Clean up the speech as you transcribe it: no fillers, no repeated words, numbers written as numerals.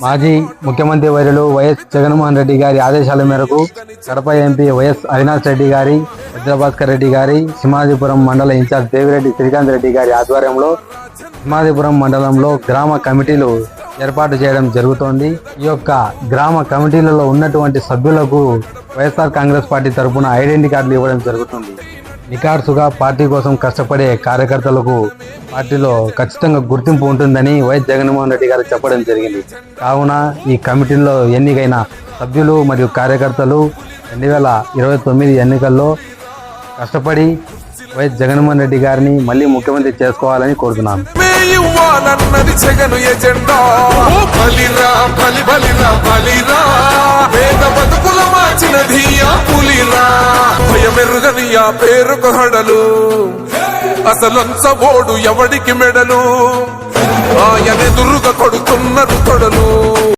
మాజీ ముఖ్యమంత్రి వర్యులు వైఎస్ జగన్మోహన్ రెడ్డి గారి ఆదేశాల మేరకు కడప ఎంపీ వైఎస్ అవినాష్ రెడ్డి గారి, చంద్రభాస్కర్ రెడ్డి గారి, సింహాద్రిపురం మండల ఇన్ఛార్జ్ దేవిరెడ్డి శ్రీకాంత్ రెడ్డి గారి ఆధ్వర్యంలో సింహాద్రిపురం మండలంలో గ్రామ కమిటీలు ఏర్పాటు చేయడం జరుగుతోంది. ఈ యొక్క గ్రామ కమిటీలలో ఉన్నటువంటి సభ్యులకు వైఎస్ఆర్ కాంగ్రెస్ పార్టీ తరఫున ఐడెంటిటీ కార్డులు ఇవ్వడం జరుగుతుంది. నికార్సుగా పార్టీ కోసం కష్టపడే కార్యకర్తలకు పార్టీలో ఖచ్చితంగా గుర్తింపు ఉంటుందని వైఎస్ జగన్మోహన్ రెడ్డి గారు చెప్పడం జరిగింది. కావున ఈ కమిటీల్లో ఎన్నికైన సభ్యులు మరియు కార్యకర్తలు 2029 ఎన్నికల్లో కష్టపడి వైఎస్ జగన్మోహన్ రెడ్డి గారిని మళ్ళీ ముఖ్యమంత్రి చేసుకోవాలని కోరుతున్నాను. పేరుకు హడలు అసలంచబోడు ఎవడికి మెడలు ఆయనెదురుగా కొడుతున్నారు తొడలు.